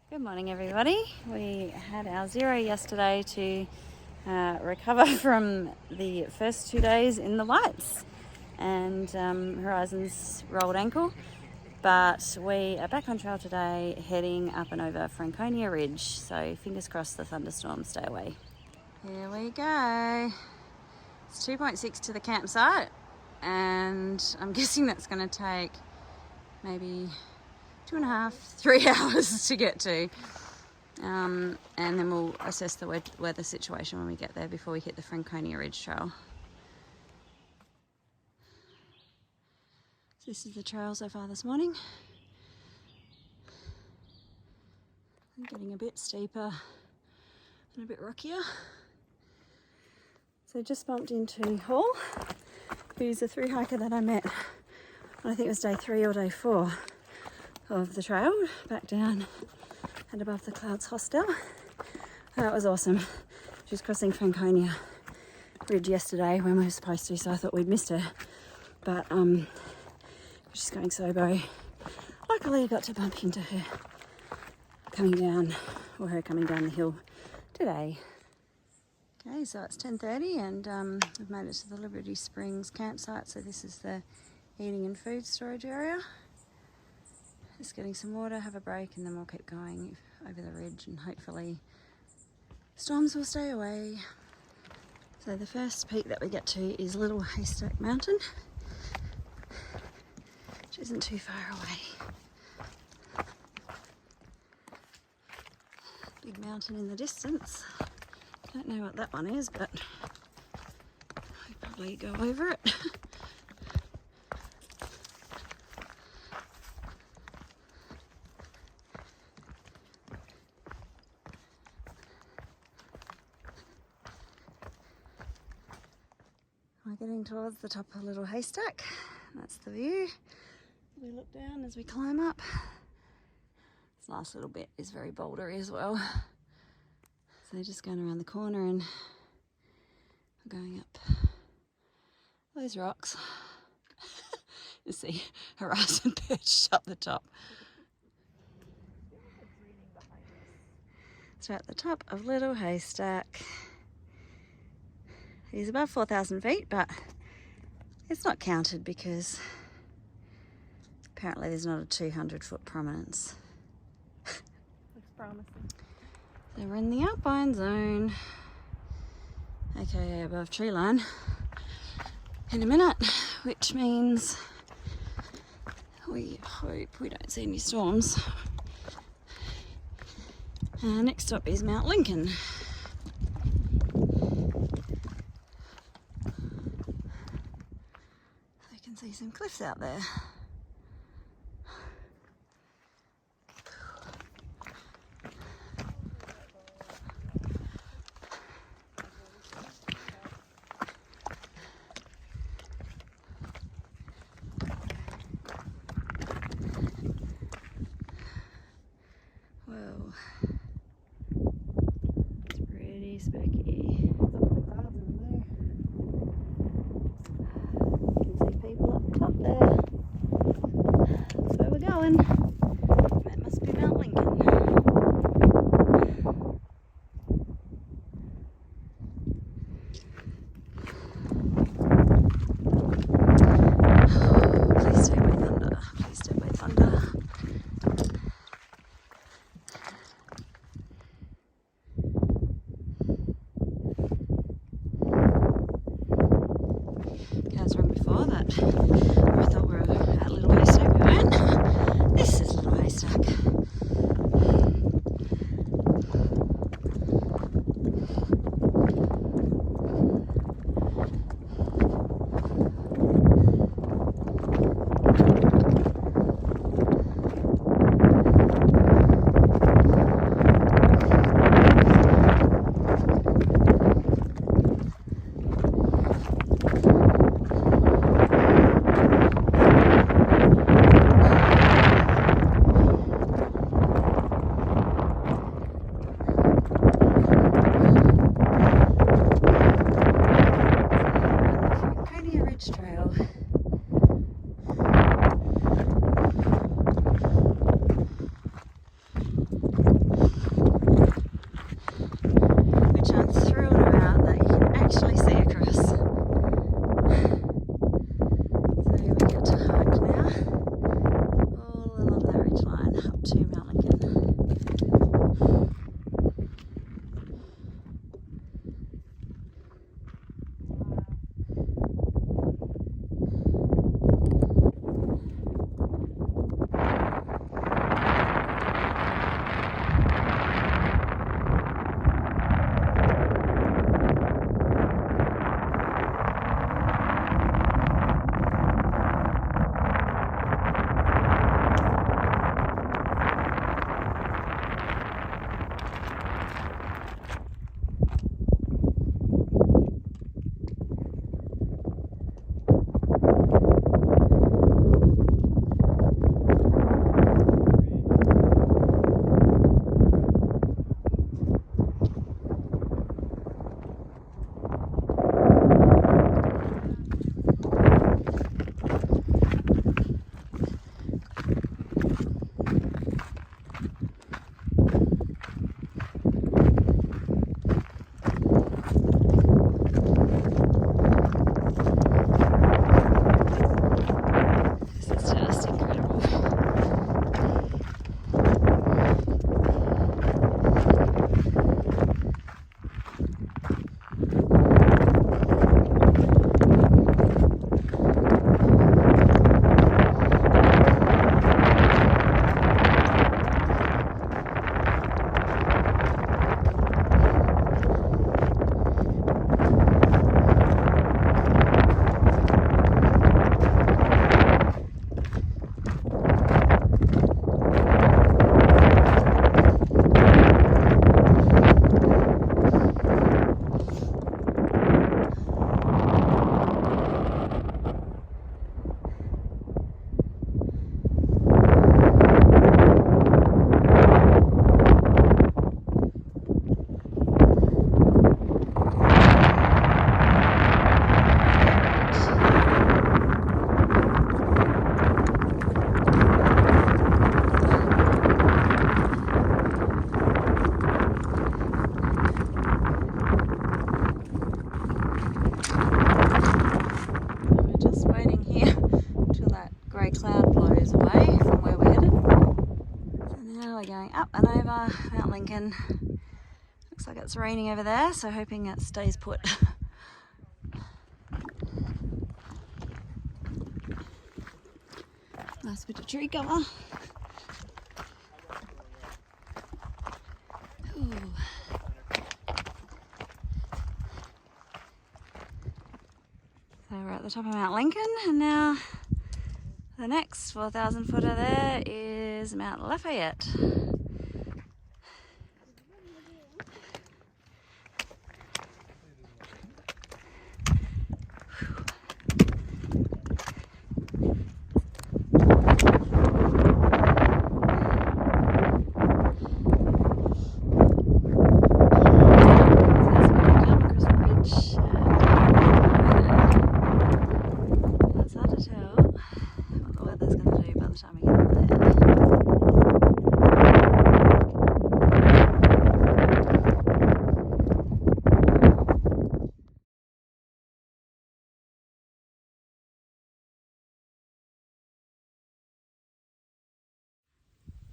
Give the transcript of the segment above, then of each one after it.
Good morning, everybody. We had our zero yesterday to recover from the first 2 days in the lights and Horizon's rolled ankle, but we are back on trail today, heading up and over Franconia Ridge, so fingers crossed the thunderstorms stay away. Here we go. It's 2.6 to the campsite, and I'm guessing that's going to take maybe 2.5, 3 hours to get to, and then we'll assess the weather situation when we get there before we hit the Franconia Ridge Trail. So this is the trail so far this morning. I'm getting a bit steeper and a bit rockier. So just bumped into Hall, who's a thru-hiker that I met on, I think it was day 3 or day 4 of the trail, back down and above the clouds hostel. That was awesome. She was crossing Franconia Ridge yesterday when we were supposed to, so I thought we'd missed her, but she's going sobo. Luckily I got to bump into her coming down the hill today. Okay, so it's 10:30 and we've made it to the Liberty Springs campsite. So this is the eating and food storage area. Just getting some water, have a break, and then we'll keep going over the ridge and hopefully storms will stay away. So the first peak that we get to is Little Haystack Mountain, which isn't too far away. Big mountain in the distance. Don't know what that one is, but I'll probably go over it. We're getting towards the top of Little Haystack. That's the view. We look down as we climb up. This last little bit is very bouldery as well. So just going around the corner and we're going up those rocks. You see Horizon perched up the top. So at the top of Little Haystack. He's above 4,000 feet, but it's not counted because apparently there's not a 200-foot prominence. Looks promising. So we're in the Alpine zone, aka above tree line, in a minute, which means we hope we don't see any storms. Next stop is Mount Lincoln. See some cliffs out there. Whoa, it's pretty specky. Up there. That's where we're going. That must be Mount Lincoln. Oh, please stay by thunder. Please stay by thunder. Okay, I was wrong before that. I thought we were at Little Haystack. We weren't. This is Little Haystack. to Mount Lincoln. Up and over Mount Lincoln. Looks like it's raining over there, so hoping it stays put. Nice bit of tree cover. Ooh. So we're at the top of Mount Lincoln, and now the next 4,000 footer there is Mount Lafayette.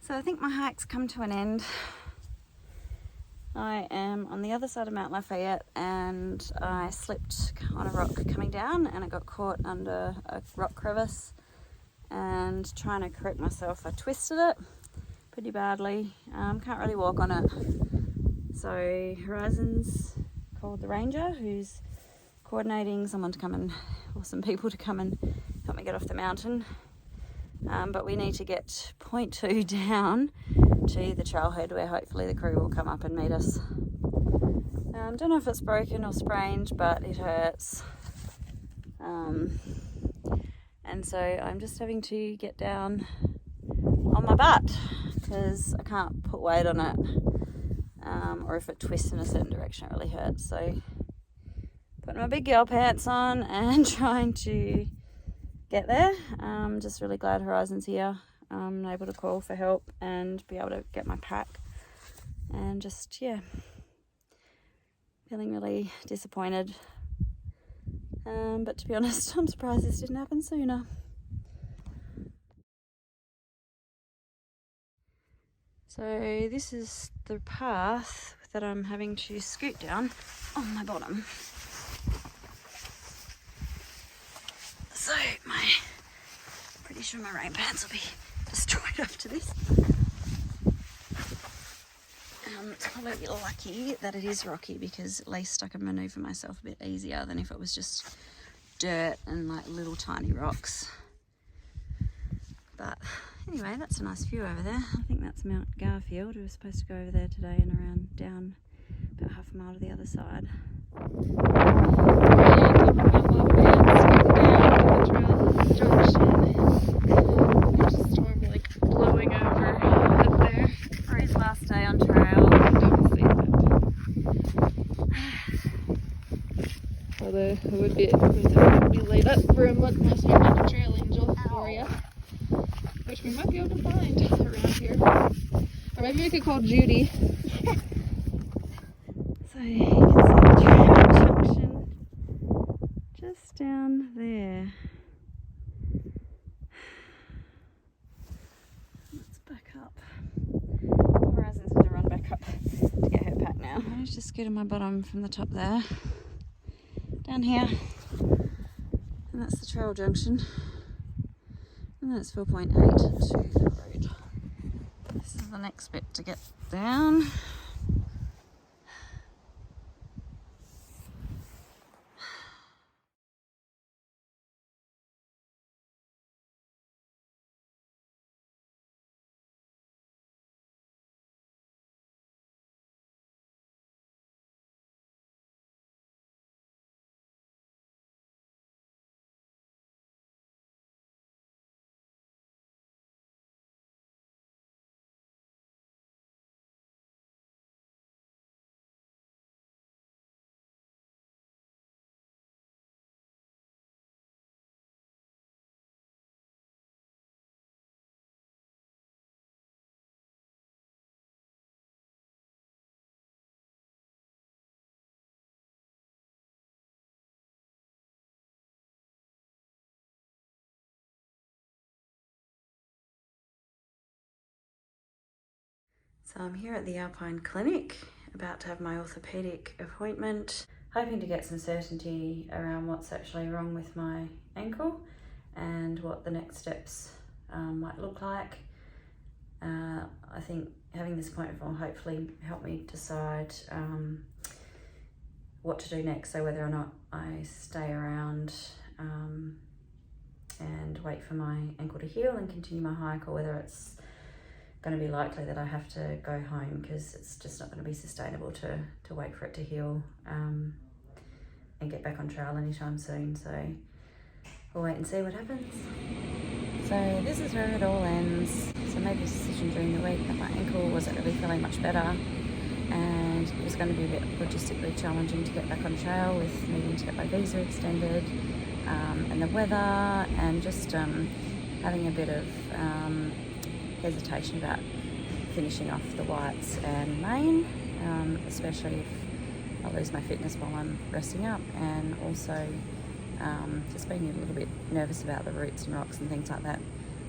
So I think my hike's come to an end. I am on the other side of Mount Lafayette and I slipped on a rock coming down and I got caught under a rock crevice, and trying to correct myself I twisted it pretty badly. Can't really walk on it. So Horizon's called the ranger who's coordinating someone to come and, or some people to come and help me get off the mountain. But we need to get 0.2 down to the trailhead where hopefully the crew will come up and meet us. Don't know if it's broken or sprained, but it hurts. And so I'm just having to get down on my butt because I can't put weight on it. Or if it twists in a certain direction, it really hurts. So putting my big girl pants on and trying to get there. Just really glad Horizon's here. I'm able to call for help and be able to get my pack, and just, yeah, feeling really disappointed. But to be honest, I'm surprised this didn't happen sooner. So this is the path that I'm having to scoot down on my bottom. So pretty sure my rain pants will be destroyed after this. It's probably lucky that it is rocky, because at least I can manoeuvre myself a bit easier than if it was just dirt and like little tiny rocks. But anyway, that's a nice view over there. I think that's Mount Garfield. We were supposed to go over there today and around down about half a mile to the other side. Last day on trail. Although it would be laid up for a month unless we found a trail angel for you, which we might be able to find around here. Or maybe we could call Judy. So you can see the trail junction just down there. Let's back up. Horizon's going to run back up to get her pack now. I managed to scoot on my bottom from the top there down here, and that's the trail junction, and that's 4.8 to the road. This is the next bit to get down. So I'm here at the Alpine Clinic, about to have my orthopaedic appointment, hoping to get some certainty around what's actually wrong with my ankle and what the next steps might look like. I think having this appointment will hopefully help me decide what to do next, so whether or not I stay around and wait for my ankle to heal and continue my hike, or whether it's going to be likely that I have to go home, because it's just not going to be sustainable to wait for it to heal and get back on trail anytime soon. So we'll wait and see what happens. So this is where it all ends. So I made this decision during the week that my ankle wasn't really feeling much better, and it was going to be a bit logistically challenging to get back on trail with needing to get my visa extended, and the weather, and just having a bit of hesitation about finishing off the whites and main, especially if I lose my fitness while I'm resting up, and also just being a little bit nervous about the roots and rocks and things like that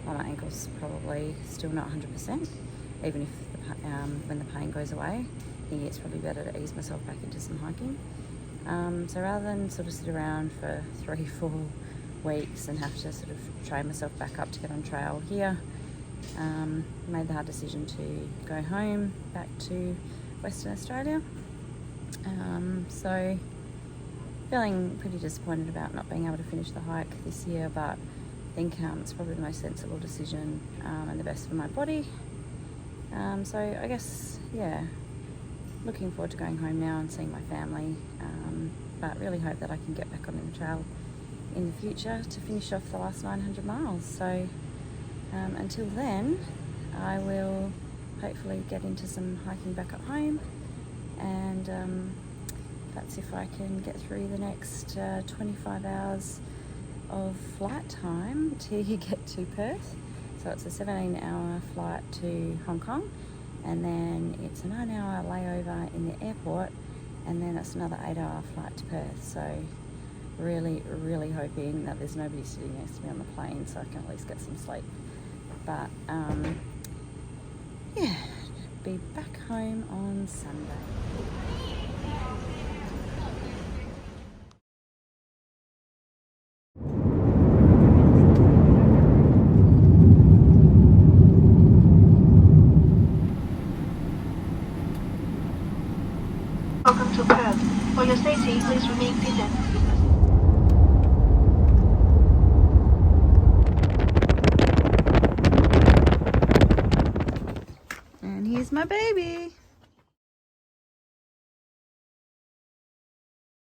while my ankle's probably still not 100%, even if when the pain goes away. I think it's probably better to ease myself back into some hiking. So rather than sort of sit around for 3-4 weeks and have to sort of train myself back up to get on trail here, made the hard decision to go home back to Western Australia. So feeling pretty disappointed about not being able to finish the hike this year, but I think it's probably the most sensible decision and the best for my body. So I guess, yeah, looking forward to going home now and seeing my family, but really hope that I can get back on the trail in the future to finish off the last 900 miles. So until then, I will hopefully get into some hiking back at home, and that's if I can get through the next 25 hours of flight time to get to Perth. So it's a 17-hour flight to Hong Kong, and then it's a 9-hour layover in the airport, and then it's another 8-hour flight to Perth. So really hoping that there's nobody sitting next to me on the plane, so I can at least get some sleep. But yeah, be back home on Sunday. Welcome to Perth. For your safety, please remain seated. And here's my baby.